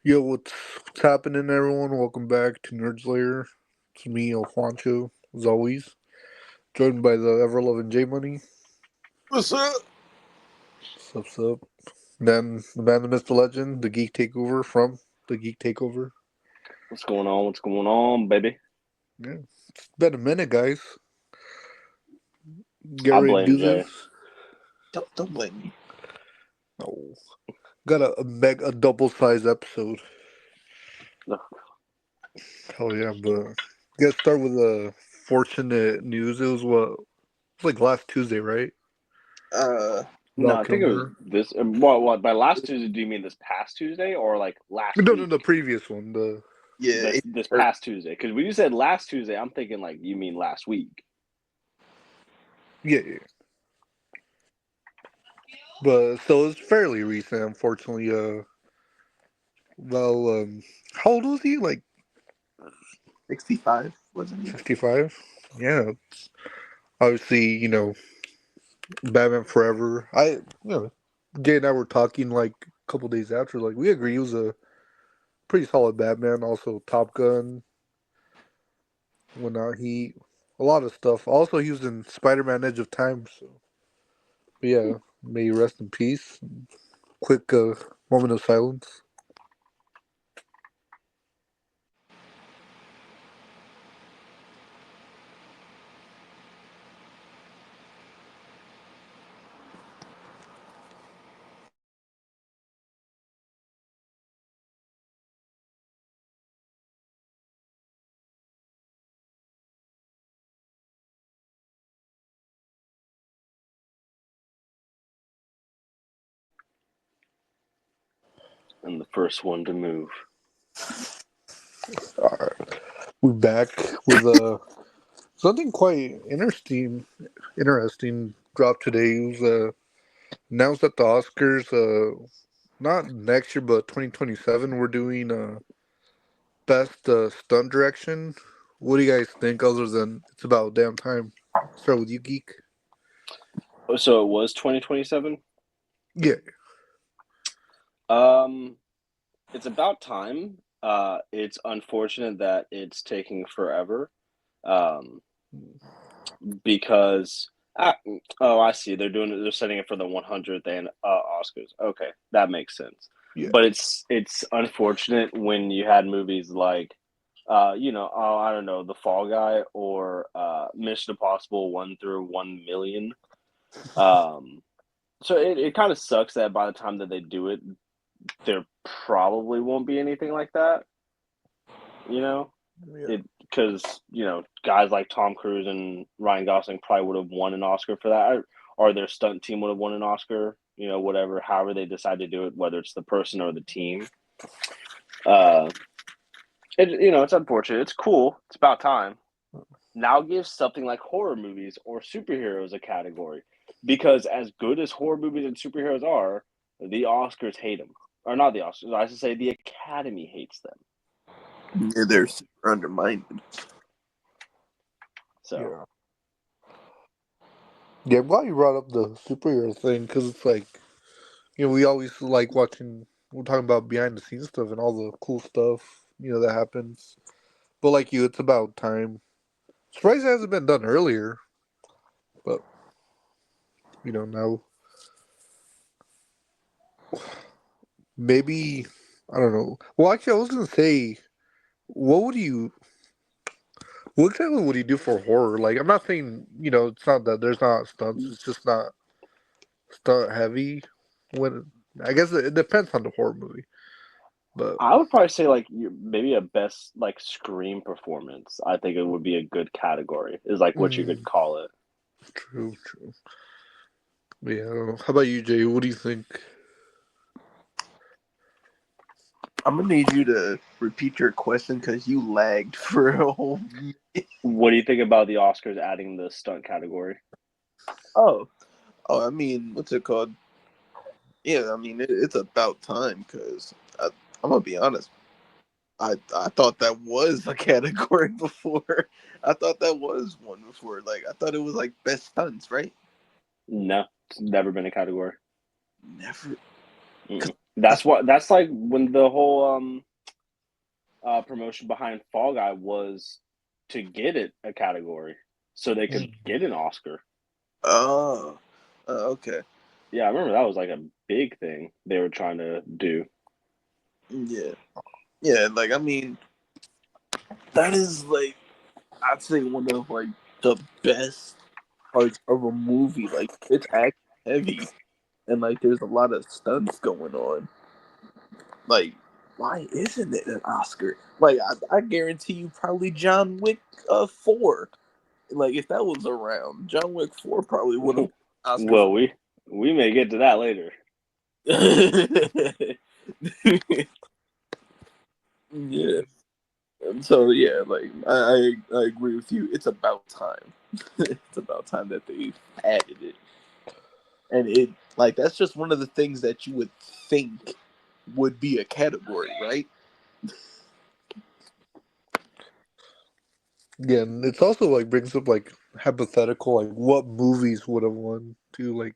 Yo, what's happening, everyone? Welcome back to Nerds Lair. It's me, El Juancho, as always, joined by the ever-loving J Money. What's up? Sup? Then the man, the myth, the legend, the Geek Takeover from the Geek Takeover. What's going on? What's going on, baby? Yeah, it's been a minute, guys. Get I ready to blame do Jay. this. Don't blame me. Oh, got a double-sized episode. Hell yeah! But get start with a fortunate news. It was like last Tuesday, right? No, Val I think it was Kilmer. this. What? By last Tuesday, do you mean this past Tuesday or like last No, week? the previous one. The Yeah, This past Tuesday? Because when you said last Tuesday, I'm thinking like you mean last week. yeah. But so it's fairly recent, unfortunately. Well, how old was he? Like 65, wasn't he? 65? Yeah. Obviously, Batman Forever. Jay and I were talking like a couple days after. Like we agree he was a pretty solid Batman. Also, Top Gun. He a lot of stuff. Also, he was in Spider-Man: Edge of Time. So, but yeah, may he rest in peace. Quick moment of silence. And the first one to move. We're back with something quite interesting dropped today. It was announced that the Oscars, not next year, but 2027, we're doing best stunt direction. What do you guys think? Other than it's about damn time. Start with you, geek. Oh, so it was 2027. Yeah. Um, it's about time. It's unfortunate that it's taking forever. Um, because oh, I see. They're setting it for the 100th and Oscars. Okay, that makes sense. Yeah. But it's unfortunate when you had movies like oh, I don't know, The Fall Guy or Mission Impossible 1 through 1 million. Um, so it kind of sucks that by the time that they do it, there probably won't be anything like that. You know, Yeah. it because guys like Tom Cruise and Ryan Gosling probably would have won an Oscar for that, or their stunt team would have won an Oscar. Whatever, however they decide to do it, whether it's the person or the team. Uh, it's unfortunate. It's cool. It's about time. Now give something like horror movies or superheroes a category, because as good as horror movies and superheroes are, the Oscars hate them, or not the Oscars. I should say the Academy hates them. Yeah, they're super undermined. So Yeah. Yeah. I'm glad you brought up the superhero thing because it's like we always like watching. We're talking about behind the scenes stuff and all the cool stuff that happens. But like you, it's about time. Surprised it hasn't been done earlier, but now maybe I don't know. Well, actually, I was gonna say, what would you? What exactly would you do for horror? Like, I'm not saying it's not that there's not stunts. It's just not stunt heavy. When I guess it depends on the horror movie, but I would probably say like maybe a best like scream performance. I think it would be a good category. Is like what you could mm, call it. true. Yeah. How about you, Jay? What do you think? I'm gonna need you to repeat your question because you lagged for a whole minute. What do you think about the Oscars adding the stunt category? Oh, I mean, what's it called? Yeah, I mean, it's about time because I'm gonna be honest. I thought that was a category before. I thought that was one before. Like, I thought it was like best stunts, right? No, it's never been a category. Never. Because Mm-mm. That's what. That's like when the whole promotion behind Fall Guy was to get it a category, so they could Mm. get an Oscar. Oh, okay. Yeah, I remember that was like a big thing they were trying to do. Yeah, yeah. Like, I mean, that is like, I'd say one of like the best parts of a movie. Like, it's act heavy, and like there's a lot of stunts going on. Like, why isn't it an Oscar? Like, I guarantee you, probably John Wick 4. Like, if that was around, John Wick 4 probably would have Oscar Well, for. we may get to that later. Yeah. And so yeah, like I agree with you. It's about time. It's about time that they added it, and it like that's just one of the things that you would think would be a category, right? Yeah, and it's also like brings up like hypothetical, like what movies would have won too, like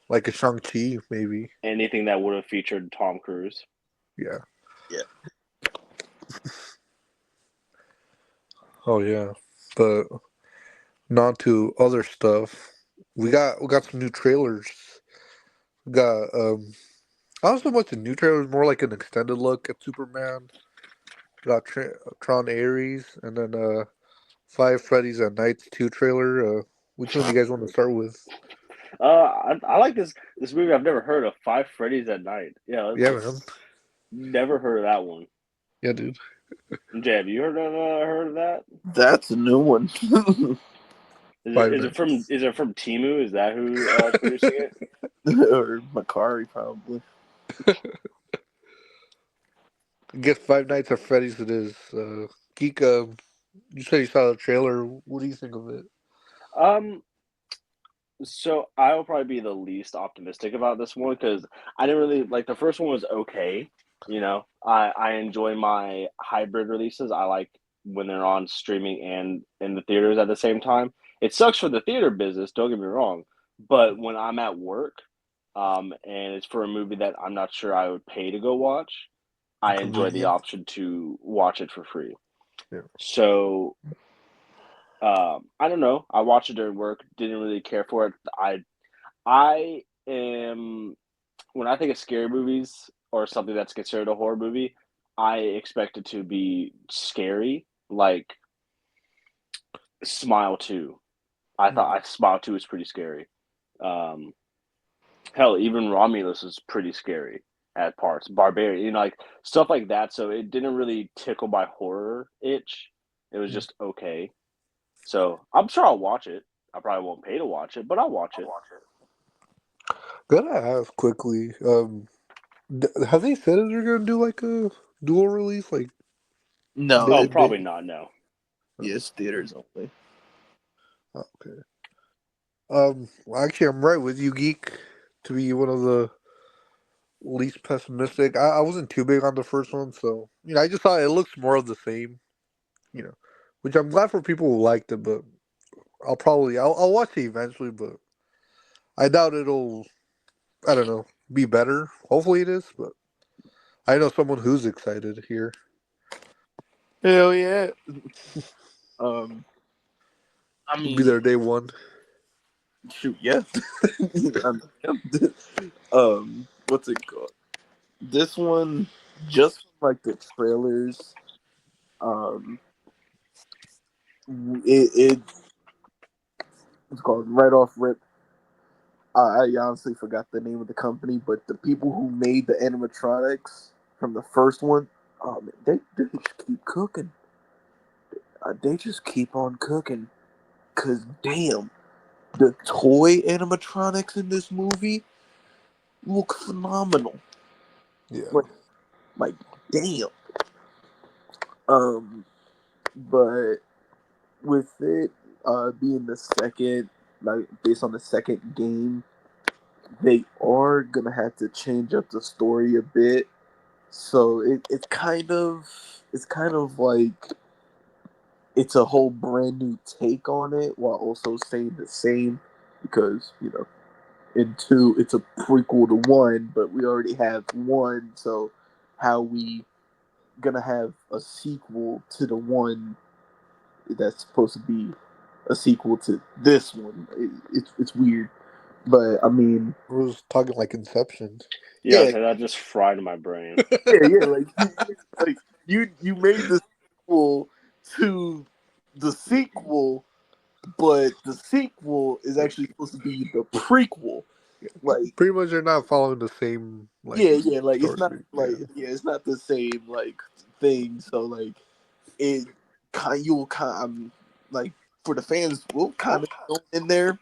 like a Shang-Chi maybe. Anything that would have featured Tom Cruise. Yeah. Yeah. Oh yeah. But not to other stuff. We got some new trailers. We got I don't know so much a new trailer, more like an extended look at Superman. Got Tron Ares, and then Five Freddy's at Nights 2 trailer. Which one do you guys want to start with? I like this movie. I've never heard of Five Freddy's at Night. Yeah, Yeah, man. it's never heard of that one. Yeah, dude. Jay, have you heard of that? That's a new one. Five Is Nights. it from Timu? Is that who is producing it? Or Makari probably. I guess Five Nights at Freddy's it is. Geek, you said you saw the trailer. What do you think of it? Um, so I will probably be the least optimistic about this one because I didn't really like the first one was okay. You know, I enjoy my hybrid releases. I like when they're on streaming and in the theaters at the same time. It sucks for the theater business, don't get me wrong, but when I'm at work, and it's for a movie that I'm not sure I would pay to go watch, I enjoy the Convenient. option to watch it for free. Yeah. So I don't know. I watched it during work. Didn't really care for it. I am when I think of scary movies or something that's considered a horror movie, I expect it to be scary. Like Smile 2. I thought Mm. Smile 2 was pretty scary. Um, hell, even Romulus is pretty scary at parts. Barbarian, like stuff like that. So it didn't really tickle my horror itch. It was Mm. just okay. So I'm sure I'll watch it. I probably won't pay to watch it, but I'll watch it. Gotta ask quickly. Have they said that they're gonna do like a dual release? Like No. Oh, they probably not. No. Yes, theaters only. oh, okay. Well, actually, I'm right with you, geek. To be one of the least pessimistic, I wasn't too big on the first one, so I just thought it looks more of the same. You know, which I'm glad for people who liked it, but I'll watch it eventually, but I doubt it'll. I don't know, be better. Hopefully it is, but I know someone who's excited here. Hell yeah. Um, I Will be mean, there day one. shoot, yeah. What's it called? This one, just from like the trailers, um, it it's called right off rip. I honestly forgot the name of the company, but the people who made the animatronics from the first one, they just keep cooking. They just keep on cooking. Cause damn, the toy animatronics in this movie look phenomenal. Yeah. Like, like damn. Um, but with it being the second, like based on the second game, they are gonna have to change up the story a bit. So it's kind of like it's a whole brand new take on it while also staying the same because and two, it's a prequel to one, but we already have one, so how we gonna have a sequel to the one that's supposed to be a sequel to this one? It's weird, but I mean, I was talking like Inception. Yeah, yeah, so that just fried my brain. yeah, like like you made the sequel to the sequel, but the sequel is actually supposed to be the prequel. Like, Pretty much, they're not following the same like yeah, like it's story not beat. like, Yeah, yeah, it's not the same like thing. So like it kind you'll kind like for the fans, we'll kind of go in there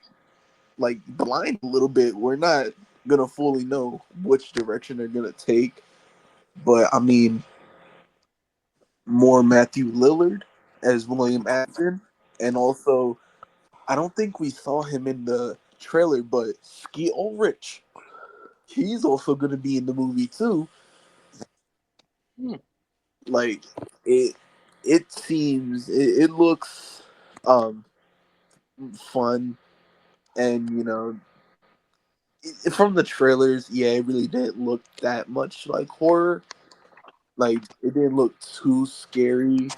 like blind a little bit. We're not gonna fully know which direction they're gonna take, but I mean, more Matthew Lillard as William Afton, and also I don't think we saw him in the trailer, but Ski Ulrich, he's also gonna be in the movie too. Hmm. Like it, it seems it looks um fun, and from the trailers, yeah, it really didn't look that much like horror. Like it didn't look too scary.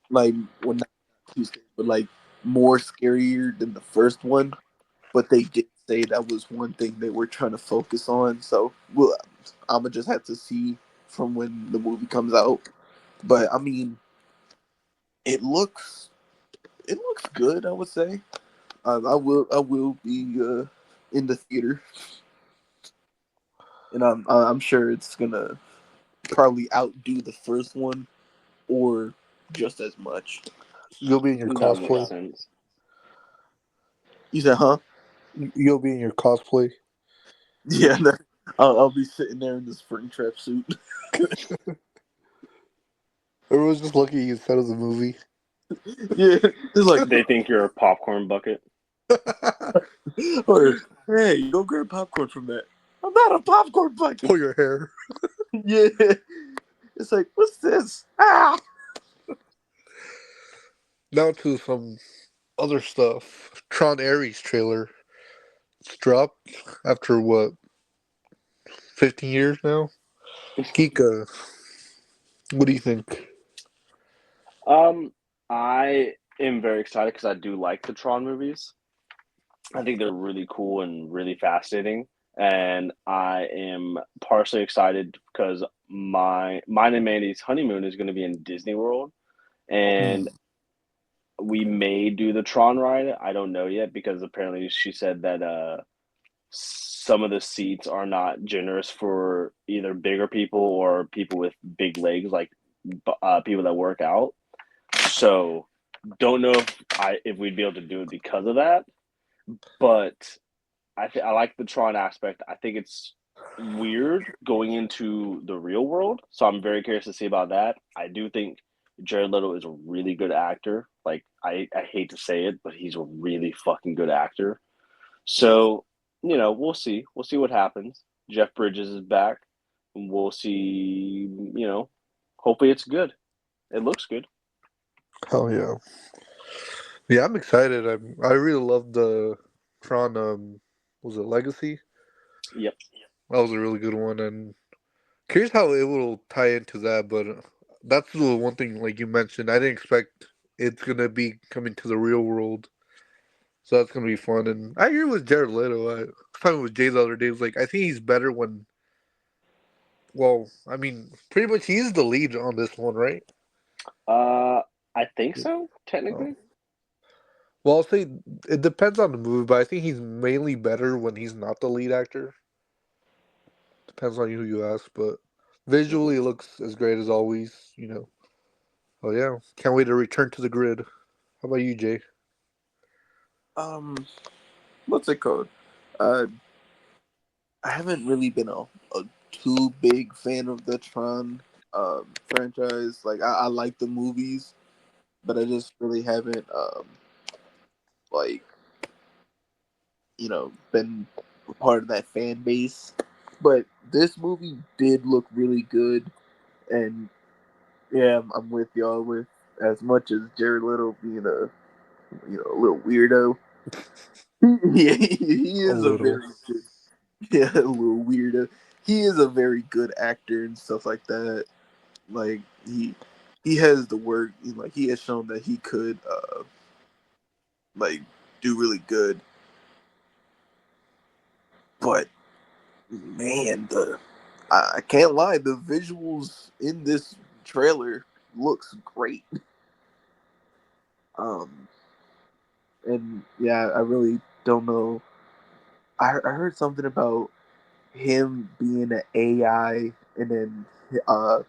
Like, well, not too scary, but like more scarier than the first one. But they did say that was one thing they were trying to focus on. So well, I'm gonna just have to see from when the movie comes out. But I mean, it looks it looks good. I would say I will be in the theater, and I'm sure it's gonna probably outdo the first one or just as much. you'll be in your That makes cosplay. sense. You said, huh? You'll be in your cosplay. Yeah, no, I'll be sitting there in the Springtrap suit. Everyone's just looking at you instead of the movie. Yeah, it's like, They think you're a popcorn bucket. or hey, go grab popcorn from that. I'm not a popcorn bucket. Pull your hair. Yeah, it's like, what's this? Ah, Now to some other stuff. Tron Ares trailer. It's dropped after what, 15 years now? Kika, what do you think? Um, I am very excited because I do like the Tron movies. I think they're really cool and really fascinating. And I am partially excited because mine and Mandy's honeymoon is going to be in Disney World, Hmm. and we may do the Tron ride. I don't know yet because apparently she said that some of the seats are not generous for either bigger people or people with big legs, like people that work out. So don't know if we'd be able to do it because of that, but I like the Tron aspect. I think it's weird going into the real world, so I'm very curious to see about that. I do think Jared Leto is a really good actor. Like I hate to say it, but he's a really fucking good actor. So we'll see. We'll see what happens. Jeff Bridges is back. We'll see. Hopefully it's good. It looks good. Hell yeah. Yeah, I'm excited. I really love the Tron, was it Legacy? Yep. That was a really good one. And curious how it will tie into that, but that's the one thing, like you mentioned, I didn't expect it's going to be coming to the real world. So that's going to be fun. And I agree with Jared Leto. I was talking with Jay the other day. It was like, I think he's better when, well, I mean, pretty much he's the lead on this one, right? Uh, I think so. Oh. Technically, Well, I'll say it depends on the movie, but I think he's mainly better when he's not the lead actor. Depends on who you ask, but hmm visually it looks as great as always. Oh yeah, can't wait to return to the grid. How about you, Jay? um, what's it called? Uh, I haven't really been a too big fan of the Tron franchise. Like I like the movies, but I just really haven't like been part of that fan base. But this movie did look really good, and yeah, I'm with y'all with as much as Jared Leto being a little weirdo. Yeah, he A is a little. very good. Yeah, a little weird. He is a very good actor and stuff like that. Like he has the work. Like he has shown that he could like do really good. But man, the I can't lie, the visuals in this trailer looks great. Um, and yeah, I really don't know. I heard something about him being an AI, and then uh,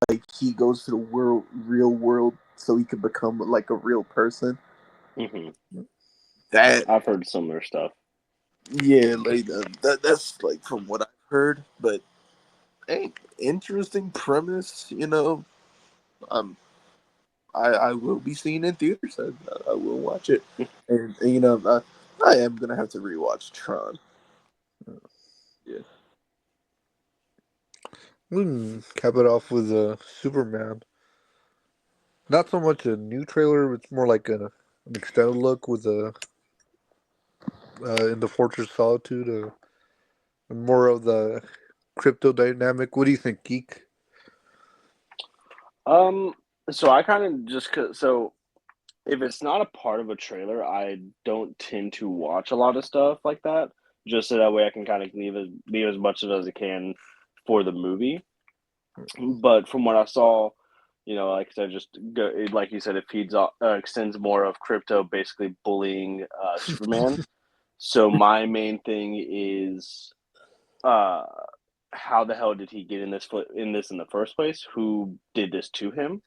like he goes to the real world, so he can become like a real person. Hmm. That I've heard similar stuff. yeah, like that's like from what I've heard, but hey, interesting premise. Um, I will be seeing it in theaters. I will watch it, and I am gonna have to rewatch Tron. Yeah. We can cap it off with Superman. Not so much a new trailer; it's more like an extended look with in the Fortress Solitude, and more of the crypto dynamic. What do you think, Geek? Um, so I kind of so if it's not a part of a trailer, I don't tend to watch a lot of stuff like that, just so that way I can kind of leave as much of it as I can for the movie. But from what I saw, like I said, just go, like you said, it extends more of crypto basically bullying Superman. So my main thing is uh how the hell did he get in this in the first place? Who did this to him?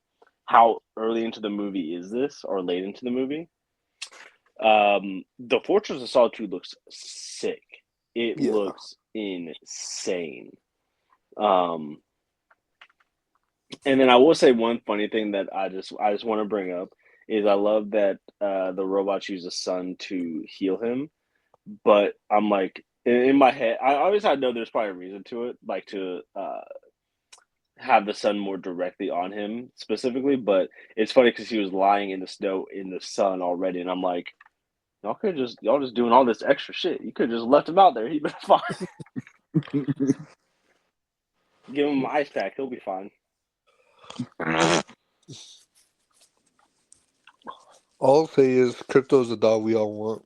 How early into the movie is this, or late into the movie? The Fortress of Solitude looks sick. It Yeah. looks insane. Um, and then I will say one funny thing that I just want to bring up is I love that the robots use the sun to heal him, but I'm like in my head, I obviously I know there's probably a reason to it, like to have the sun more directly on him specifically, but it's funny because he was lying in the snow in the sun already, and I'm like, y'all just doing all this extra shit. You could have just left him out there. He'd been fine. Give him an ice pack. He'll be fine. All I'll say is crypto's the dog we all want.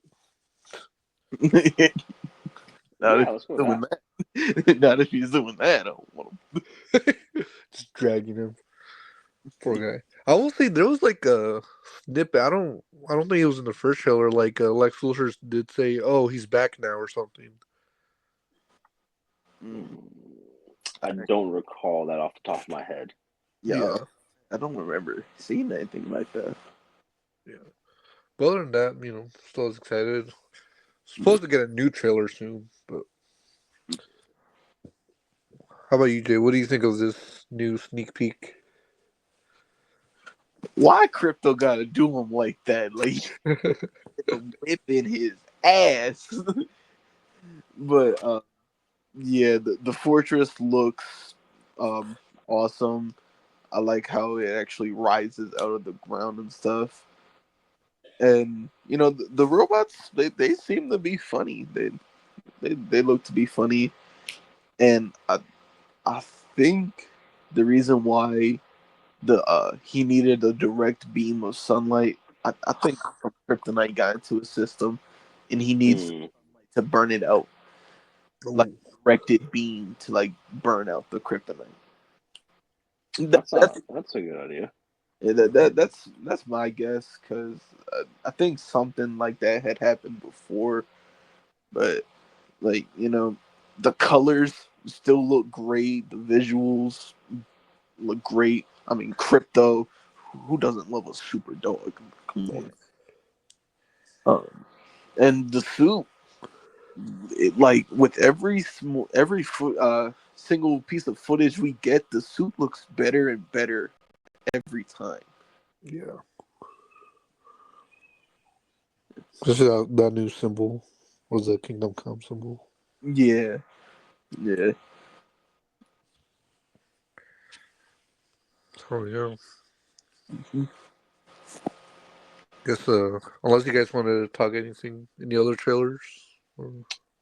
Not Yeah, if let's go he's with doing that. that. Not if he's doing that. I don't want Just dragging him. Poor guy. I will say there was like a snippet. I don't think it was in the first trailer. Like Lex Luthor did say, "Oh, he's back now" or something. him. I don't recall that off the top of my head. Yeah, Yeah, I don't remember seeing anything like that. yeah. But other than that, still as excited. Supposed to get a new trailer soon. But how about you, Jay? What do you think of this new sneak peek? Why crypto gotta do him like that? Like whipping his ass. But yeah, the fortress looks um awesome. I like how it actually rises out of the ground and stuff. And the robots they seem to be funny. They look to be funny, and I think the reason why the he needed a direct beam of sunlight. I think some kryptonite got into his system, and he needs Mm, sunlight to burn it out, like Oh, directed beam to like burn out the kryptonite. that's That's a good idea. yeah, that's my guess because I think something like that had happened before, but like the colors still look great, the visuals look great. I mean, crypto. Who doesn't love a super dog? Come yeah. on. And the suit, like with every single piece of footage we get, the suit looks better and better every time. Yeah. This is that new symbol. Was the Kingdom Come symbol? Yeah, yeah. Oh yeah. Guess unless you guys wanted to talk any other trailers or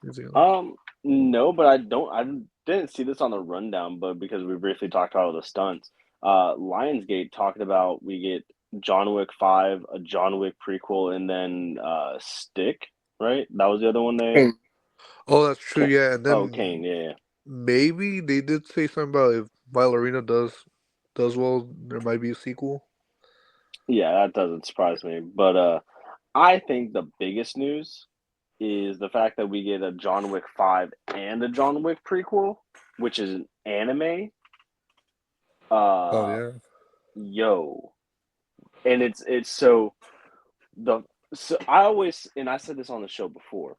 anything else. No, but I don't. I didn't see this on the rundown, but because we briefly talked about all the stunts, Lionsgate talked about we get John Wick 5, a John Wick prequel, and then Stick. Right, that was the other one. They Oh, that's true. Kane. Yeah, and Oh, Kane. then Yeah, maybe they did say something about if Ballerina does well, there might be a sequel. yeah. That doesn't surprise me, but I think the biggest news is the fact that we get a John Wick 5 and a John Wick prequel, which is an anime. Oh Uh, yeah. yo, and it's so the so I always, and I said this on the show before,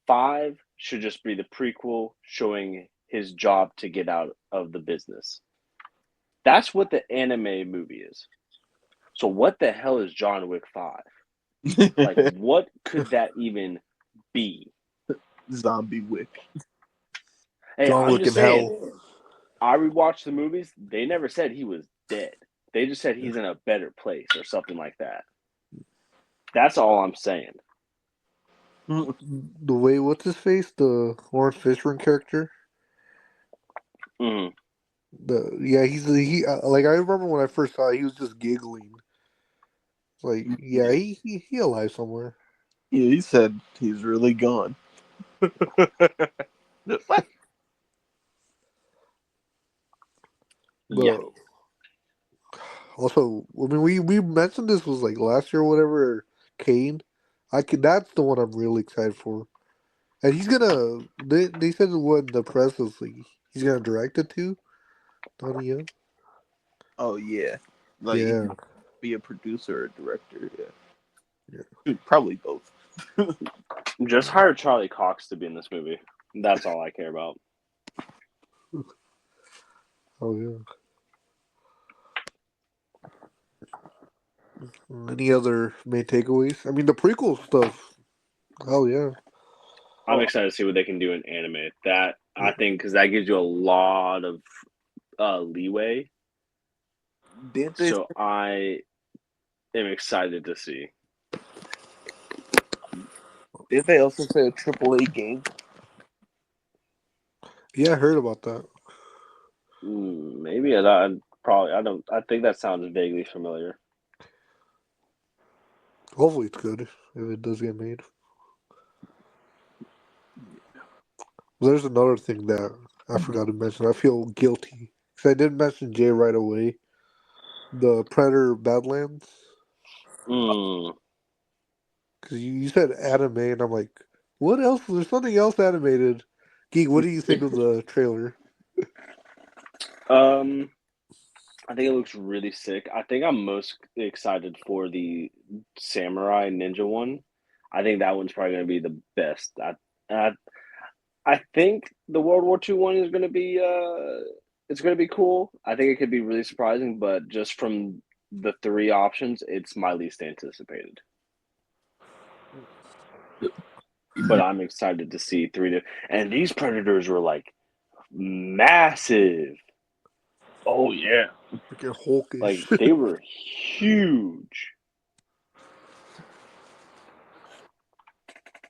5 should just be the prequel showing his job to get out of the business. That's what the anime movie is. So what the hell is John Wick 5? Like what could that even be? Zombie Wick. Hey, John I'm Wick in just saying, hell. I rewatched the movies. They never said he was dead. They just said he's in a better place or something like that. That's all I'm saying. The way what's his face, the Lawrence Fishburne character. Mm. The yeah, he like I remember when I first saw it, he was just giggling. Like yeah, Yeah. he alive somewhere. Yeah, he said he's really gone. What? Yeah, But also, I mean, we mentioned this was like last year or whatever. Kane, I could. That's the one I'm really excited for. And he's gonna. They said what in the press was like he's gonna direct it too. Donnie Yen. Oh yeah, like he Yeah, could be a producer or director. yeah. Yeah, probably both. just hire Charlie Cox to be in this movie. That's all I care about. Oh yeah. Any other main takeaways? I mean, the prequel stuff. Oh yeah. I'm Oh, excited to see what they can do in anime. That I Yeah. think because that gives you a lot of leeway. did they? So I am excited to see. Did they also say a AAA game? Yeah, I heard about that. Maybe I probably I don't. I think that sounds vaguely familiar. Hopefully, it's good if it does get made. There's another thing that I forgot to mention. I feel guilty because I didn't mention Jay right away. The Predator Badlands. Mm, Because you said anime, and I'm like, what else? There's something else animated. Geek, what do you think of the trailer? um, I think it looks really sick. I think I'm most excited for the samurai ninja one. I think that one's probably going to be the best. I I think the World War II one is going to be it's going to be cool. I think it could be really surprising, but just from the three options, it's my least anticipated. But I'm excited to see and these predators were like massive. Oh yeah, Freaking Like Hulkish. they were huge.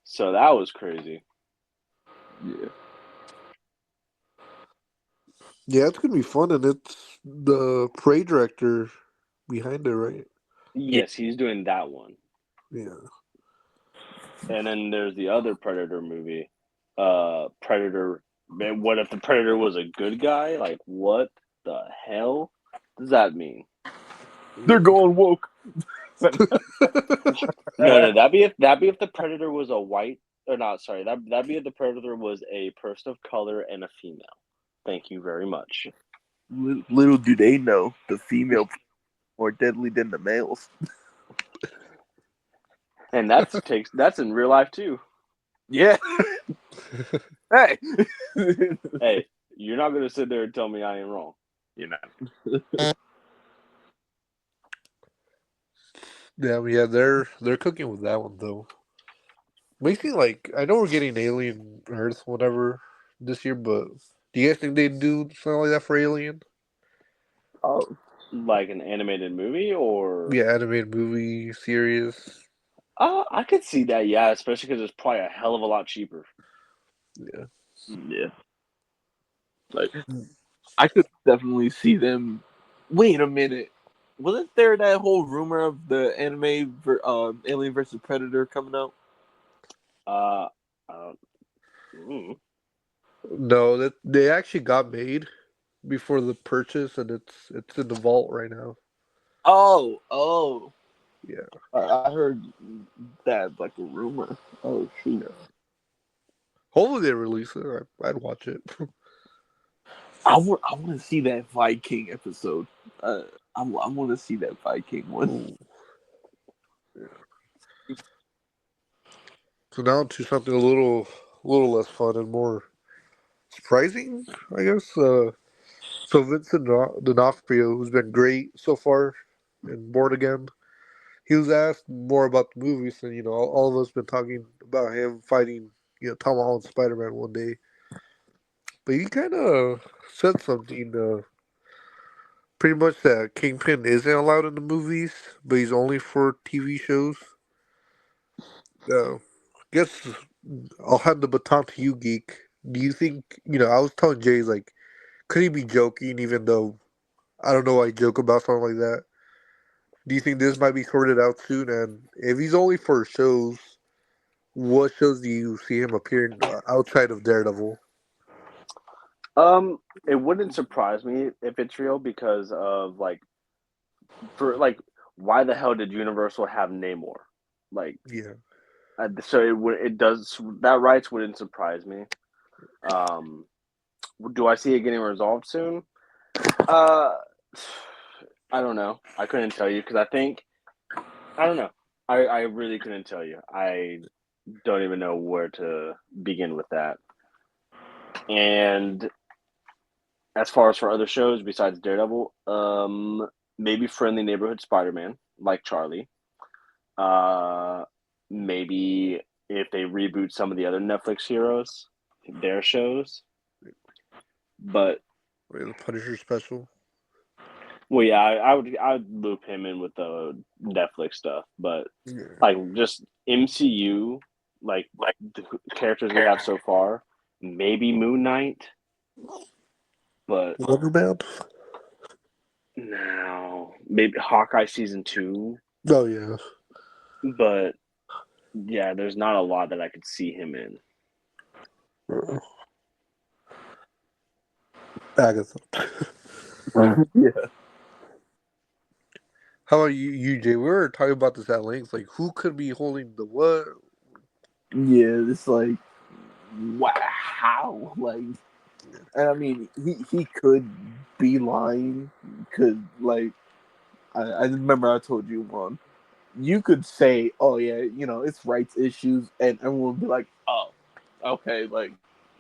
So that was crazy. yeah. Yeah, it's gonna be fun, and it's the Prey director behind it, right? Yeah. Yes, he's doing that one. Yeah. And then there's the other Predator movie. Predator. Man, what if the Predator was a good guy? Like, what the hell does that mean? They're going woke. No, no, that'd be if the Predator was a white or not. Sorry, that'd be if the Predator was a person of color and a female. Thank you very much. Little do they know, the female more deadly than the males. And that's in real life too. Yeah. Hey. Hey, you're not gonna sit there and tell me I ain't wrong. You're not. Yeah, they're cooking with that one though. Makes me like I know we're getting Alien Earth whatever this year, but do you guys think they'd do something like that for Alien? Oh, Like an animated movie, or Yeah, animated movie series. I could see that. Yeah, especially because it's probably a hell of a lot cheaper. Yeah. Yeah, like I could definitely see them. Wait a minute, wasn't there that whole rumor of the Alien versus Predator coming out? Uh, uh mm, No, that they actually got made before the purchase, and it's in the vault right now. Oh, Yeah, I heard that like a rumor. Oh shoot. yeah. Hopefully they release it. I'd watch it. I want to see that Viking episode. Uh, I want to see that Viking one. Ooh. Yeah. So now to something a little less fun and more surprising, I guess. So Vincent D'Onofrio, who's been great so far in Born Again, he was asked more about the movies, and all of us been talking about him fighting, Tom Holland Spider Man one day. But he kind of said something, pretty much that Kingpin isn't allowed in the movies, but he's only for TV shows. Guess I'll hand the baton to you, Geek. Do you think, I was telling Jay, like, could he be joking, even though I don't know why he joke about something like that? Do you think this might be sorted out soon? And if he's only for shows, what shows do you see him appearing outside of Daredevil? um, it wouldn't surprise me if it's real because of for why the hell did Universal have Namor? Like, Yeah. so it does that rights wouldn't surprise me. Um, do I see it getting resolved soon? Uh, I don't know. I couldn't tell you because I don't know. I really couldn't tell you. I don't even know where to begin with that. And as far as for other shows besides Daredevil, maybe Friendly Neighborhood Spider-Man, like Charlie. Uh, maybe if they reboot some of the other Netflix heroes, their shows. But Wait, the Punisher special? well, yeah, I would loop him in with the Netflix stuff. But Yeah. like just MCU, like the characters we have so far, maybe Moon Knight, but Wonder Man? now maybe Hawkeye season 2. Oh, yeah. But yeah, there's not a lot that I could see him in. Uh, Agatha. Yeah, How about you, Jay? We were talking about this at length. Like, who could be holding the what? yeah. It's like wow, like, and I mean, he could be lying. Could like I remember I told you one. You could say, "Oh yeah, it's rights issues," and everyone would be like, "Oh, okay, like,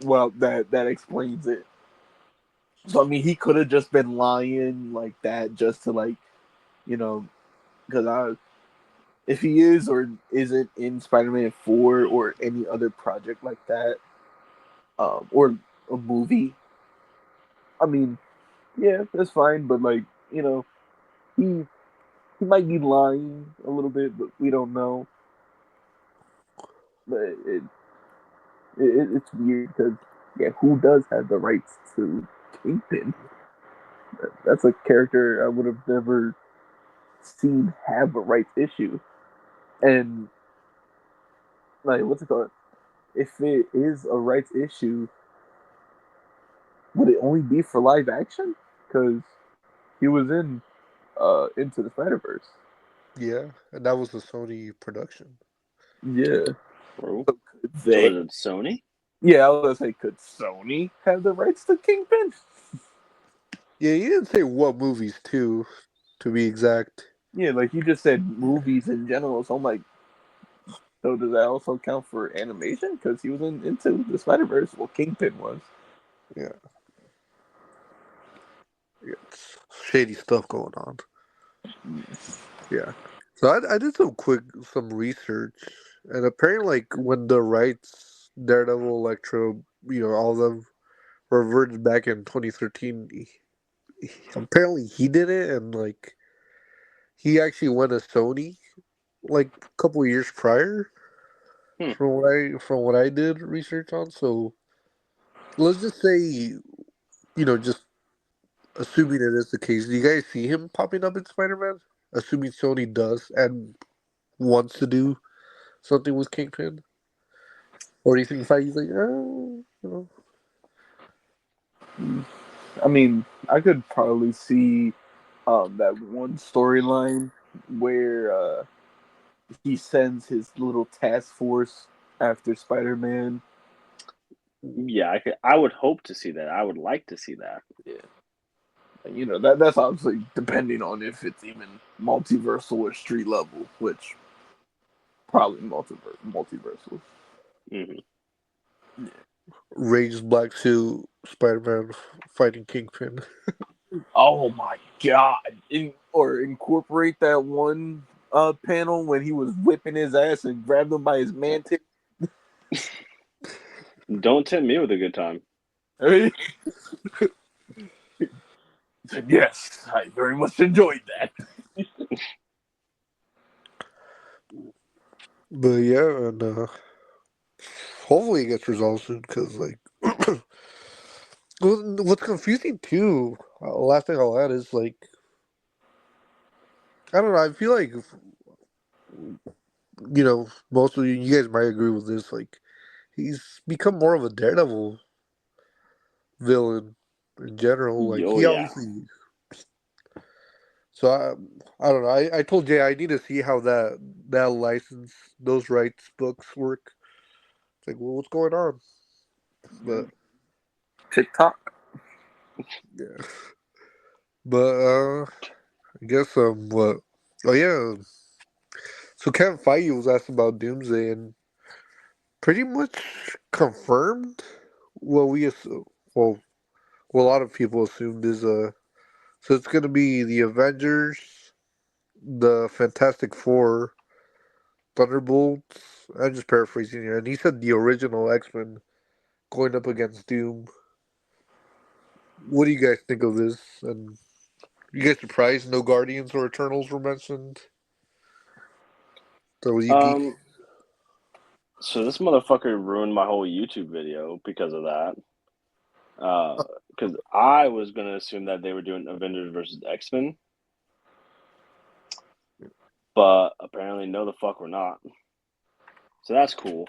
well, that explains it." So I mean, he could have just been lying like that just to like, you know, because if he is or isn't in Spider-Man 4 or any other project like that, or a movie, I mean, yeah, that's fine. But like, he he might be lying a little bit, but we don't know. But it's weird because yeah, who does have the rights to Kingpin? That's a character I would have never seen have a rights issue. And like, what's it called? If it is a rights issue, would it only be for live action? Because he was in Into the Spider Verse. Yeah, and that was a Sony production. Yeah. True. So could So they? is it Sony? Yeah, I was gonna say, could Sony have the rights to Kingpin? Yeah, you didn't say what movies too, to be exact. Yeah, like you just said, movies in general. So I'm like, so does that also count for animation? Because he was in Into the Spider Verse. Well, Kingpin was. Yeah, yeah, it's shady stuff going on. Yeah. So I did some research, and apparently, like when the rights, Daredevil, Electro, all of them reverted back in 2013. Apparently, he did it, and like he actually went to Sony like a couple of years prior. Hmm. From what I did research on, so let's just say, just assuming it is the case, do you guys see him popping up in Spider-Man? Assuming Sony does and wants to do something with Kingpin? Or do you think Feige's like, I mean, I could probably see that one storyline where he sends his little task force after Spider-Man. Yeah, I would hope to see that. I would like to see that. Yeah, that's obviously depending on if it's even multiversal or street level, which probably multiversal. Hmm. Rage Black Suit Spider-Man fighting Kingpin? Oh my god! Or incorporate that one panel when he was whipping his ass and grabbed him by his mantic. Don't tempt me with a good time. He said, "Yes, I very much enjoyed that." But yeah, and hopefully it gets resolved soon, because, like, what's confusing too, last thing I'll add is, like, I don't know, I feel like, most of you guys might agree with this, like, he's become more of a Daredevil villain in general. Like, Oh he yeah. obviously. So I don't know. I told Jay I need to see how that license, those rights books work. It's like, well, what's going on? But TikTok. yeah, but I guess what? Oh yeah. So Kevin Feige was asked about Doomsday and pretty much confirmed what we assume. Well, what a lot of people assumed is so it's gonna be the Avengers, the Fantastic Four, Thunderbolts. I'm just paraphrasing here, and he said the original X-Men going up against Doom. What do you guys think of this? And you guys surprised no Guardians or Eternals were mentioned? That was you geek. Um. So this motherfucker ruined my whole YouTube video because of that. Because I was gonna assume that they were doing Avengers versus X-Men, but apparently no, the fuck we're not. So that's cool.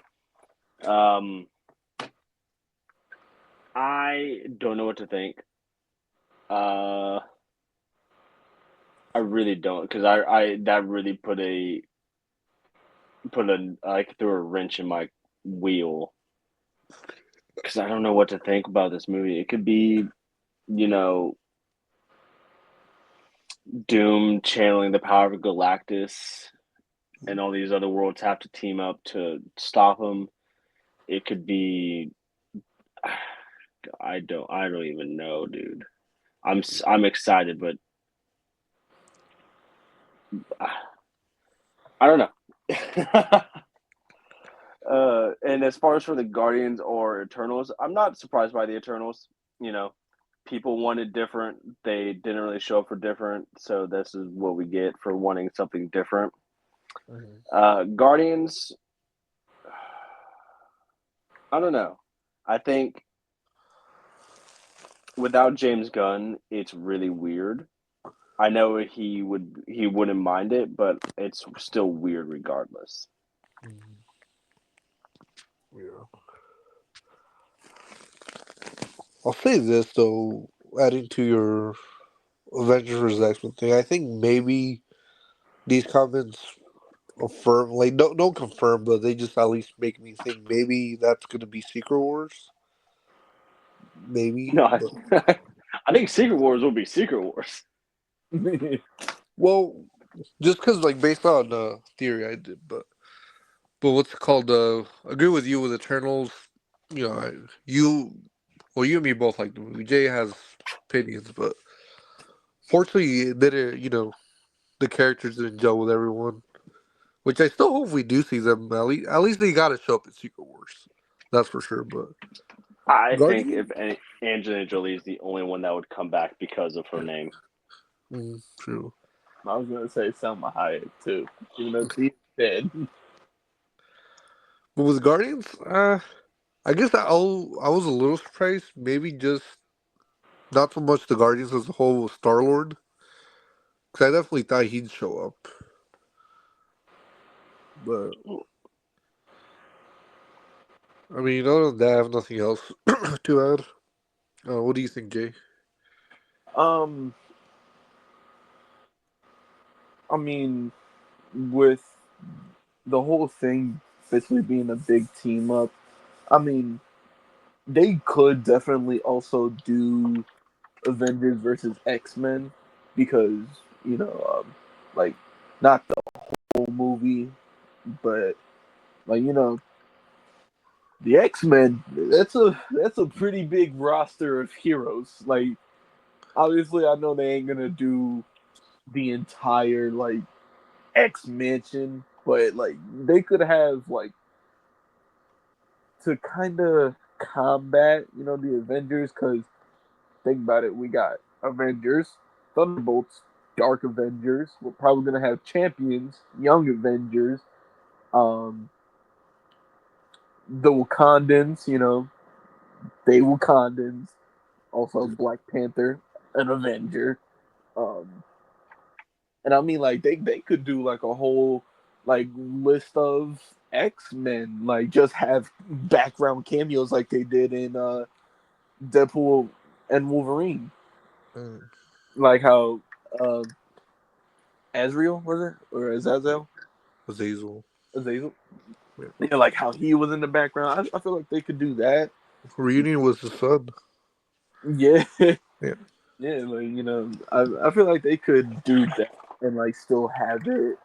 Um. I don't know what to think. Uh. I really don't, because I that really put a like threw a wrench in my wheel, because I don't know what to think about this movie. It could be, you know, Doom channeling the power of Galactus, and all these other worlds have to team up to stop him. It could be, I don't even know, dude. I'm excited, but I don't know. And as far as for the Guardians or Eternals, I'm not surprised by the Eternals. You know, people wanted different. They didn't really show up for different, so this is what we get for wanting something different. Mhm. Guardians, I don't know. I think without James Gunn, it's really weird. I know he wouldn't mind it, but it's still weird regardless. Mhm. Yeah. I'll say this though, adding to your Avengers vs. X-Men thing, I think maybe these comments affirm, like, don't confirm, but they just at least make me think maybe that's gonna be Secret Wars. Maybe, No, but I think Secret Wars will be Secret Wars. well, just because, like, based on theory, I did, but what's it called? Agree with you with Eternals. You, well, you and me both like the movie. Jay has opinions, but fortunately, it didn't. The characters didn't gel with everyone. Which I still hope we do see them. At least they got to show up in Secret Wars. That's for sure. But I think Guardian, if Angelina Jolie is the only one that would come back because of her name. true. I was gonna say Selma Hayek too, even though she's dead. But with Guardians, I guess I was a little surprised. Maybe just not so much the Guardians as a whole with Star Lord, because I definitely thought he'd show up. But I mean, other than that, I have nothing else to add. What do you think, Jay? Um, I mean, with the whole thing basically being a big team up, I mean, they could definitely also do Avengers versus X-Men because, you know, like, not the whole movie, but, like, the X-Men, that's a pretty big roster of heroes. Like, obviously, I know they ain't gonna do the entire, like, X Mansion, but like they could have like to kind of combat, the Avengers. Because think about it, we got Avengers, Thunderbolts, Dark Avengers. We're probably gonna have Champions, Young Avengers, um, the Wakandans. They Wakandans. Also, Black Panther, an Avenger. Um, And I mean, like they could do like a whole like list of X-Men, like just have background cameos like they did in Deadpool and Wolverine, Mm, like how uh, Azrael was it or Azazel, Azazel. Azazel, Yeah. yeah, like how he was in the background. I feel like they could do that. Reunion was his son. Yeah, Yeah. yeah, like I feel like they could do that and like still have it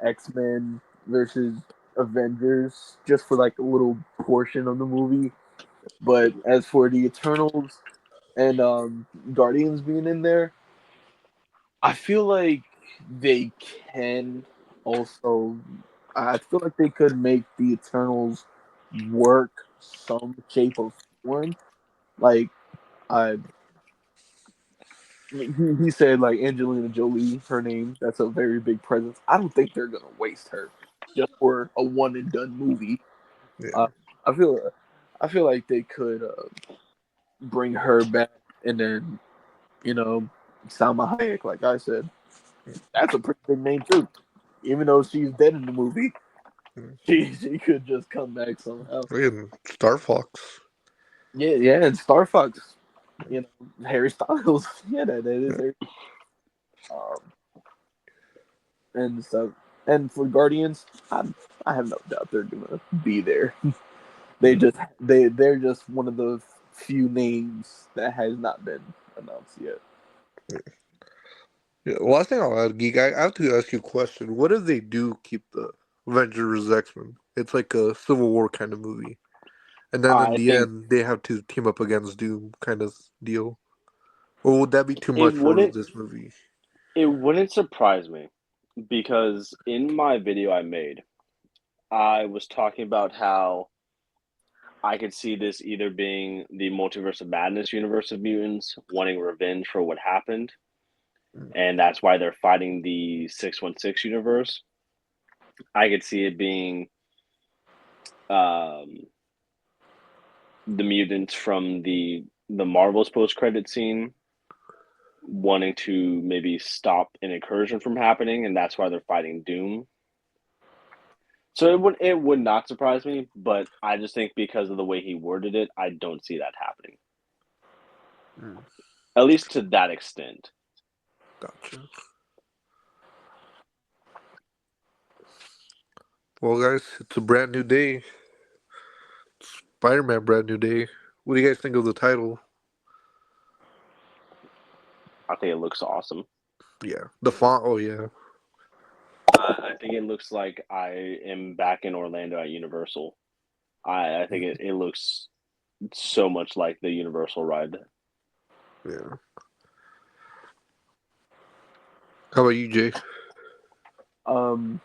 X-Men versus Avengers just for like a little portion of the movie. But as for the Eternals and Guardians being in there, I feel like they can also. I feel like they could make the Eternals work some shape or form. Like I, he said, like Angelina Jolie, her name. That's a very big presence. I don't think they're gonna waste her just for a one and done movie. Uh, Yeah. I feel I feel like they could bring her back, and then you know Salma Hayek, like I said, that's a pretty big name too. Even though she's dead in the movie, Mm. she could just come back somehow. And Star Fox. Yeah, yeah, and Star Fox, Harry Styles, yeah, that is Yeah. Harry, um, and stuff. And for Guardians, I have no doubt they're gonna be there. Mm. They're just one of the few names that has not been announced yet. Yeah. Last thing I'll add, Geek, I have to ask you a question. What if they do keep the Avengers X-Men? It's like a Civil War kind of movie. And then in I the think end, they have to team up against Doom kind of deal. Or would that be too it much for wouldn't this movie? it wouldn't surprise me because in my video I made, I was talking about how I could see this either being the Multiverse of Madness universe of mutants wanting revenge for what happened, Mm. and that's why they're fighting the 616 universe. I could see it being um, the mutants from the Marvel's post credit scene wanting to maybe stop an incursion from happening, and that's why they're fighting Doom. So it would not surprise me, but I just think because of the way he worded it, I don't see that happening. Mm. At least to that extent. Gotcha. Well, guys, it's a brand new day. Spider-Man brand new day. What do you guys think of the title? I think it looks awesome. Yeah. The font, oh yeah. I think it looks like I am back in Orlando at Universal. I think it looks so much like the Universal ride. Yeah. How about you, Jay? Um,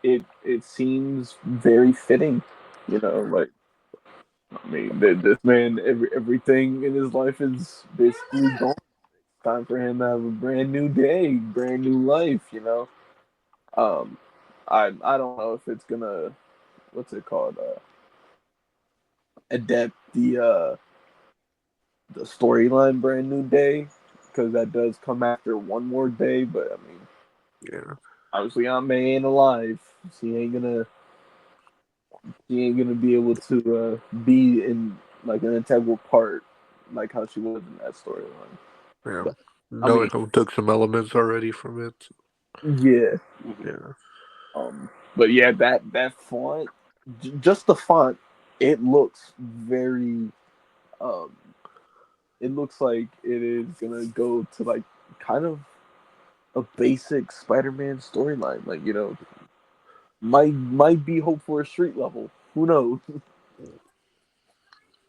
it seems very fitting, like I mean, this man, everything in his life is basically gone. Time for him to have a brand new day, brand new life. Um, I don't know if it's gonna, what's it called? adapt the storyline Brand New Day, because that does come after One More Day. But I mean, Yeah. obviously Aunt May ain't alive. She ain't gonna be able to be in like an integral part like how she was in that storyline. Yeah. But I No, mean, it took some elements already from it. yeah. Mhm. Yeah. But yeah, that font, just the font, it looks very. Um, it looks like it is gonna go to like kind of a basic Spider-Man storyline. Like might be hope for a street level. Who knows?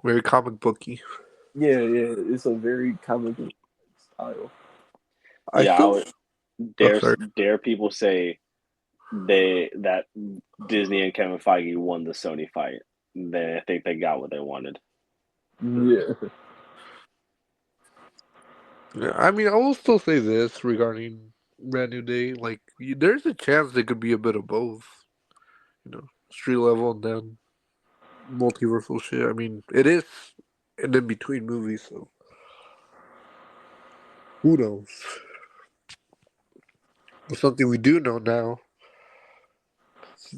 Very comic booky. Yeah. It's a very comic book style. I Yeah, I still. would Oh, dare sorry. dare people say that Disney and Kevin Feige won the Sony fight. They I think they got what they wanted. Yeah. Yeah, I mean, I will still say this regarding Brand New Day. Like, there's a chance it could be a bit of both. Street level and then multiversal shit. I mean, it is an in between movie, so who knows? But something we do know now,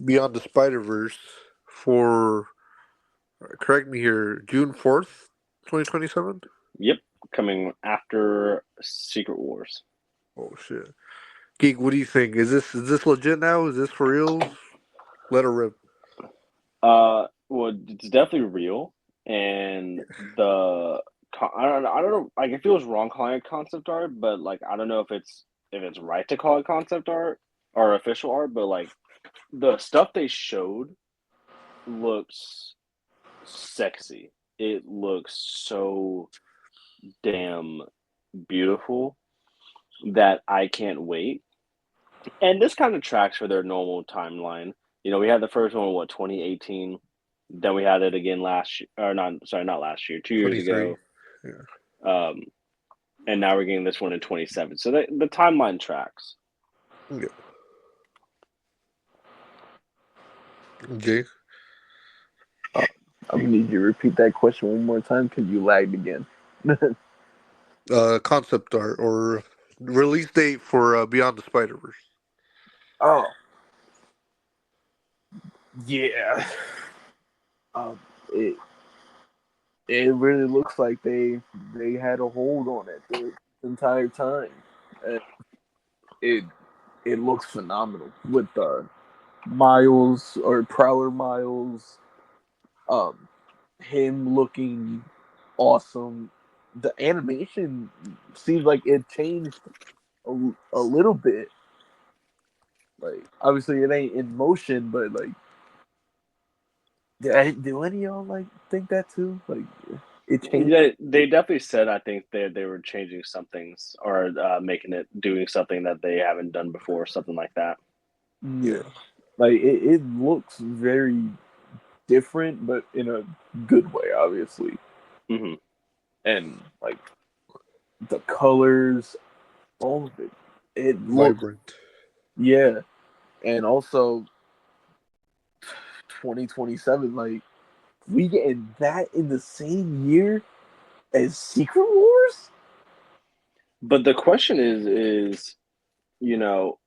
Beyond the Spider Verse, for correct me here, June 4th, 2027. Yep, coming after Secret Wars. Oh shit, Geek, what do you think? Is this legit now? Is this for real? Let her rip. Well, it's definitely real, and I don't know. Like, it feels wrong calling it concept art, but like, I don't know if it's right to call it concept art or official art, but like the stuff they showed looks sexy. It looks so damn beautiful that I can't wait. And this kind of tracks for their normal timeline. We had the first one, what, 2018? Then we had it again last year, or not, sorry, not last year, 2 years 23. ago. Yeah. Um, and now we're getting this one in 27. So the timeline tracks. Yeah. Okay. I'm gonna need you to repeat that question one more time because you lagged again. Concept art or release date for Beyond the Spider Verse. Oh yeah. Um, it it really looks like they had a hold on it the entire time. And it it looks phenomenal with Miles or Prowler Miles, um, him looking awesome. The animation seems like it changed a little bit. Like obviously it ain't in motion, but like do any of y'all like think that too? Like it changed. Yeah, they definitely said I think they were changing some things or making it doing something that they haven't done before, something like that. Yeah, Yeah. like it looks very different, but in a good way, obviously. Hmm. And like the colors, all of it, it looks Vibrant. yeah. And also 2027, like we getting that in the same year as Secret Wars. But the question is you know,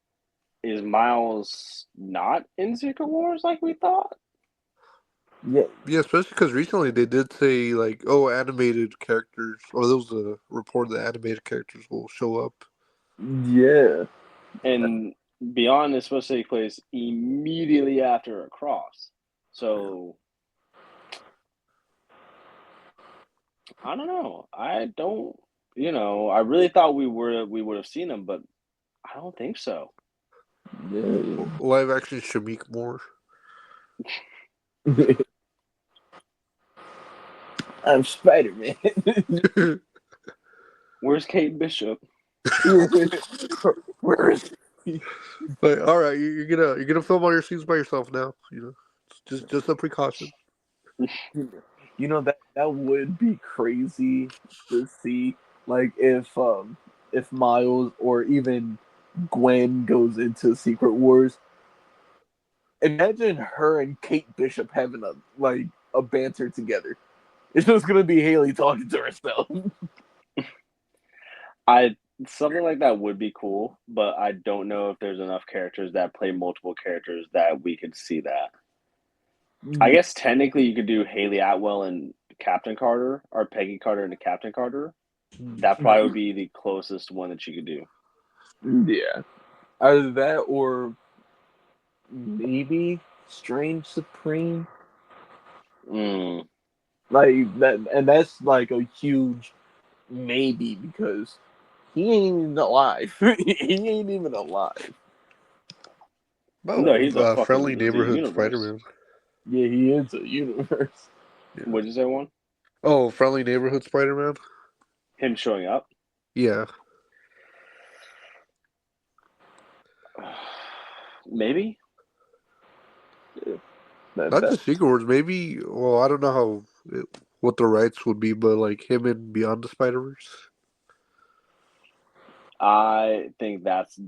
is Miles not in Secret Wars like we thought? Yeah, Yeah, especially because recently they did say like, oh, animated characters, or there was a report that animated characters will show up. yeah, And Beyond is supposed to take place immediately after Across. Yeah. So I don't know. I don't. I really thought we would have seen him, but I don't think so. yeah. Live action Shamik Moore. I'm Spider Man. Where's Kate Bishop? Where is he? Like, all right, you're gonna film all your scenes by yourself now. Just a precaution. That would be crazy to see. Like if Miles or even Gwen goes into Secret Wars. Imagine her and Kate Bishop having a banter together. It's just gonna be Haley talking to herself. Something like that would be cool, but I don't know if there's enough characters that play multiple characters that we could see that. I guess technically you could do Haley Atwell and Captain Carter, or Peggy Carter and Captain Carter. That probably would be the closest one that you could do. Yeah, either that or maybe Strange Supreme. Mm. Like that, and that's like a huge maybe because he ain't even alive. He ain't even alive. No, he's a Friendly fucking he's a Neighborhood universe. Spider-Man. Yeah, he is a universe. Yeah. What'd you say, one? Oh, Friendly Neighborhood Spider-Man. Him showing up? Yeah. Maybe. Not That's just Secret Wars. Maybe. Well, I don't know what the rights would be, but like him in Beyond the Spider-Verse. I think that's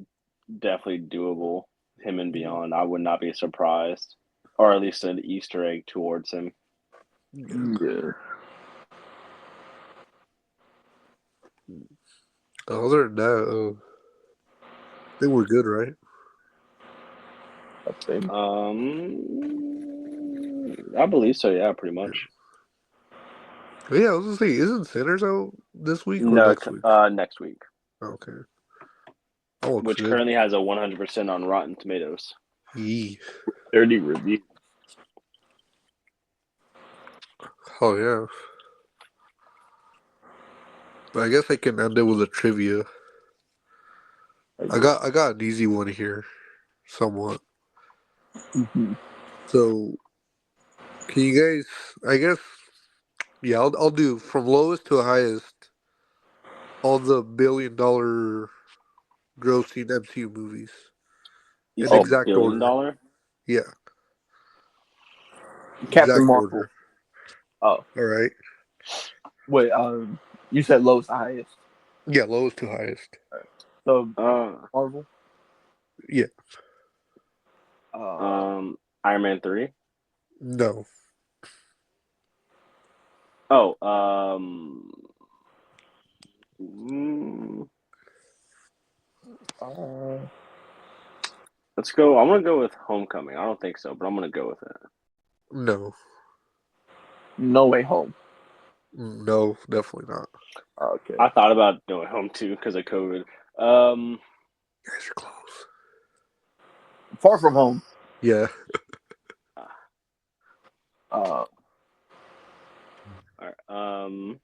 definitely doable. Him and beyond. I would not be surprised. Or at least an Easter egg towards him. yeah. Other than that, I think we're good, right? I think. I believe so. Yeah, pretty much. But yeah, I was gonna say, isn't Sinners out this week or No, next week? next week, Okay. Oh, looks which good. currently has a 100% on Rotten Tomatoes. Yee. 30 reviews. Oh yeah. But I guess I can end it with a trivia. I got an easy one here, somewhat. Mhm. So, can you guys? I guess yeah. I'll do from lowest to highest all the $1 billion grossing MCU movies You in said exact billion order. dollar? Yeah, Captain exact Marvel. order. Oh, All right. wait. You said lowest to highest. Yeah, lowest to highest. So Uh, Marvel. Yeah. Uh, Iron Man 3. No. Oh, mm, uh, let's go. I'm gonna go with Homecoming. I don't think so, but I'm gonna go with it. No. No Way Home. No. Definitely not. Okay. I thought about going home too because of COVID. You guys are close. Far From Home. Yeah. Uh, all right.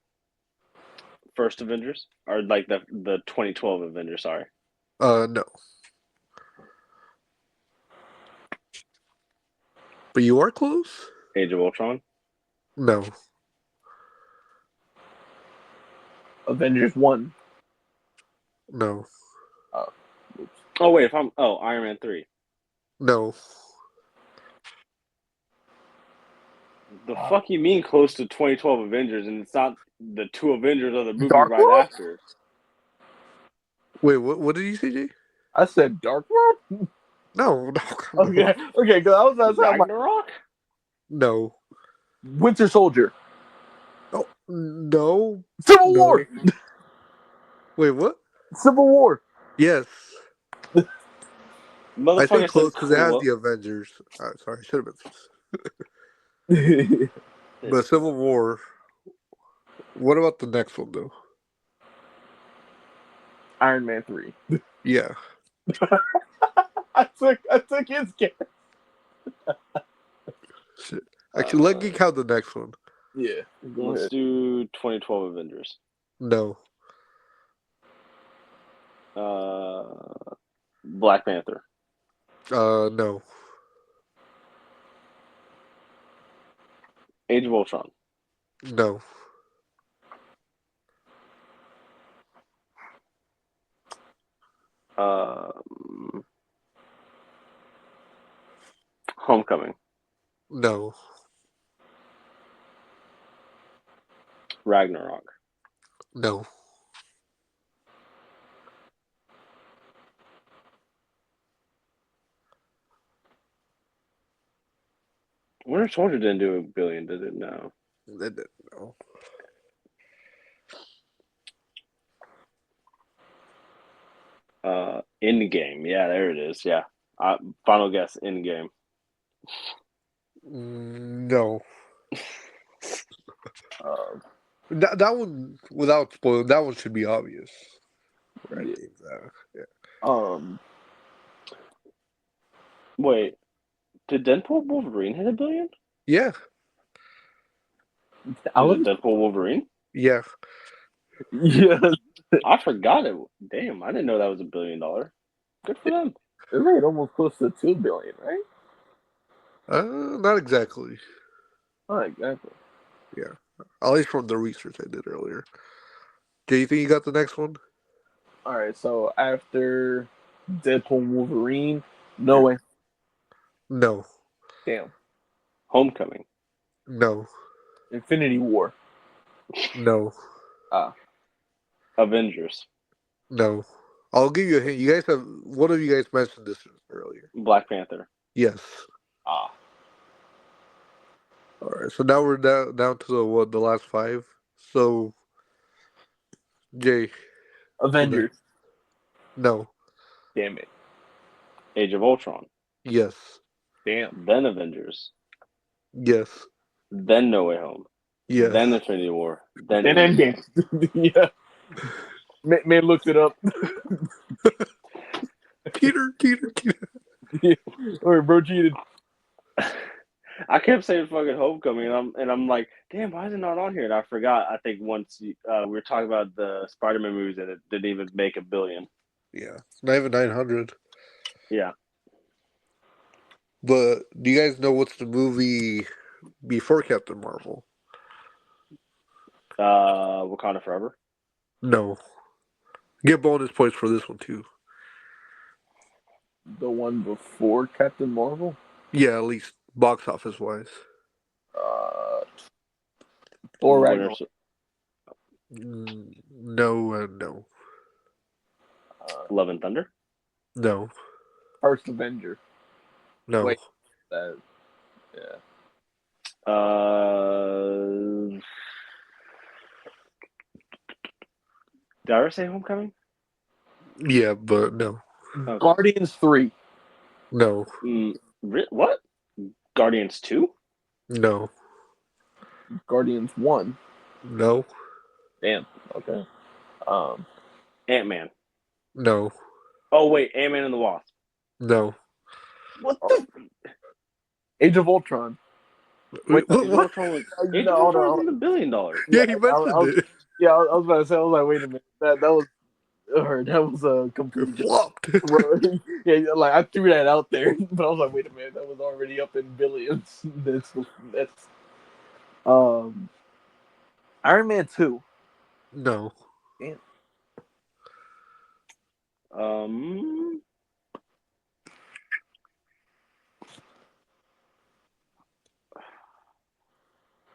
First Avengers or like the 2012 Avengers. Sorry, No. But you are close. Age of Ultron. No. Avengers 1. No. Oh, oops. Oh wait, if I'm Iron Man 3. No. The fuck you mean close to 2012 Avengers and it's not the two Avengers of the movie Dark right World? after? Wait. What did you say, Jay? I said Dark World? No. No. Come on. Okay, okay, because I was like Ragnarok? No. Winter Soldier. Oh. No. Civil No. War! Wait. What? Civil War! Yes. I said Motherfucker said close because it has close. the Avengers. Sorry, I should have been. But Civil War. What about the next one though? Iron Man 3. Yeah. I took his guess. Shit. Actually, let me count the next one. Yeah, go Let's ahead. do 2012 Avengers. No. Black Panther. No. Age of Ultron. No. Homecoming. No. Ragnarok. No. Winter Soldier didn't do $1 billion, did it? No. No. Endgame. Yeah, there it is. Yeah. Final guess. Endgame. No. Uh, That one, without spoiling, that one should be obvious. Where I yeah. think that. Yeah. Wait, did Deadpool Wolverine hit $1 billion? Yeah. Was it Deadpool Wolverine? Yeah. Yeah, I forgot it. Damn, I didn't know that was $1 billion. Good for them. it made almost close to 2 billion, right? Not exactly. Oh, exactly. Yeah. At least from the research I did earlier. Do you think you got the next one? All right, so after Deadpool and Wolverine, no way. No. Damn. Homecoming. No. Infinity War. No. Ah, Avengers. No. I'll give you a hint. You guys have one of you guys mentioned this earlier. Black Panther. Yes. ah. All right. So now we're down to the last five. So Jay, you're next. Avengers. No. Damn it. Age of Ultron. Yes. Damn. Then Avengers. Yes. Then No Way Home. Yes. Then Infinity War. Then Then Endgame. Endgame. Yeah. Man looked it up. Peter. Yeah. All right, bro cheated. I kept saying fucking Homecoming, and I'm like, damn, why is it not on here? And I forgot. I think once we were talking about the Spider-Man movies, and it didn't even make $1 billion. Yeah. Not even 900. Yeah. But do you guys know what's the movie before Captain Marvel? Wakanda Forever. No. Get bonus points for this one too. The one before Captain Marvel? Yeah, at least box office wise. Uh, Thor Winter. Ragnarok. No and no. Love and Thunder. No. First Avenger. No. Wait, that. Yeah. Did I ever say Homecoming? Yeah, but no. Okay. Guardians 3. No. What? Guardians 2? No. Guardians 1. No. Damn. Okay. Ant-Man. No. Oh wait, Ant-Man and the Wasp. No. What the? Age of Ultron. Wait, What? Age of Ultron was Age of no, Ultron no. was $1 billion. Yeah, Yeah, he mentioned it. yeah, I was about to say. I was like, wait a minute. That was. That was a It complete flopped. yeah, like I threw that out there, but I was like, wait a minute, that was already up in billions. That's Iron Man 2. No. Damn.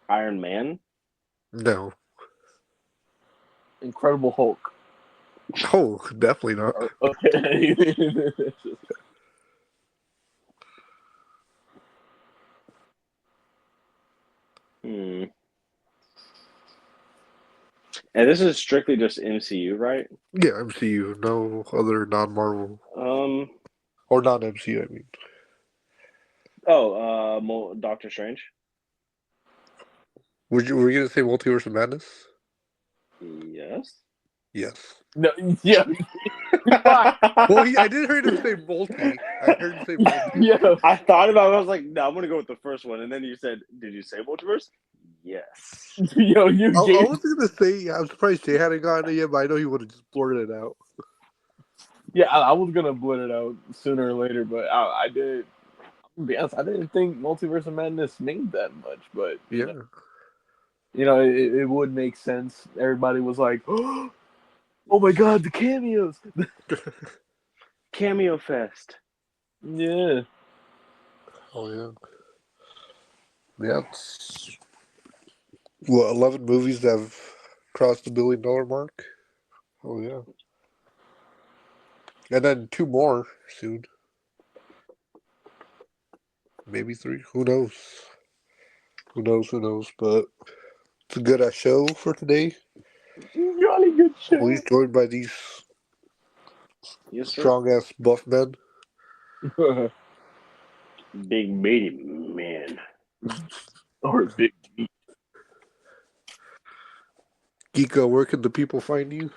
Iron Man. No. Incredible Hulk. Oh, definitely not. Okay. And this is strictly just MCU, right? Yeah, MCU. No other non-Marvel. Or non-MCU, I mean. Doctor Strange. Were you going to say Multiverse of Madness? Yes. Yes. No, yeah. Well, I didn't hear him say multi. I heard him say multi. Yeah. I thought about it. I was like, no, I'm going to go with the first one. And then you said, did you say multiverse? Yes. Yo, you I gave. was going to say, I'm surprised Jay hadn't gotten it yet, but I know he would have just blurted it out. Yeah, I was gonna blurt it out sooner or later, but I did. I'm gonna be honest, I didn't think Multiverse of Madness made that much, but Yeah. it would make sense. Everybody was like, "Oh my god, the cameos!" Cameo Fest. Yeah. Oh, yeah. Yeah, it's, 11 movies that have crossed the $1 billion mark? Oh, yeah. And then 2 more soon. Maybe 3. Who knows? Who knows? But It's a good show for today. Jolly good show. Always joined by these Yes, sir. strong ass buff men. Big meaty man. Or big meat. Geeko, where can the people find you?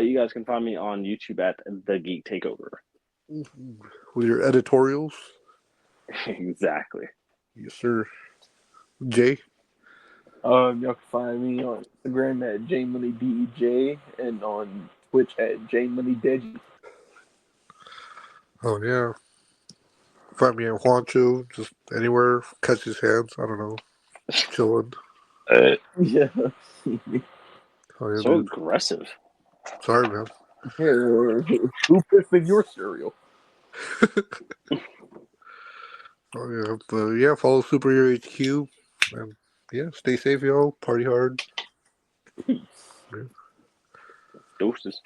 You guys can find me on YouTube at The Geek Takeover. With your editorials? Exactly. Yes, sir. Jay? Y'all can find me on Instagram at JMoneyDEJ and on Twitch at JMoneyDeji. Oh, yeah. Find me at Juancho, just anywhere. Catch his hands. I don't know. Chilling. Yeah. Oh, yeah, So dude. aggressive. Sorry, man. Who pissed in your cereal? Oh, yeah. But, yeah, follow Superhero HQ. And, yeah, stay safe, y'all. Party hard. Peace. Doses.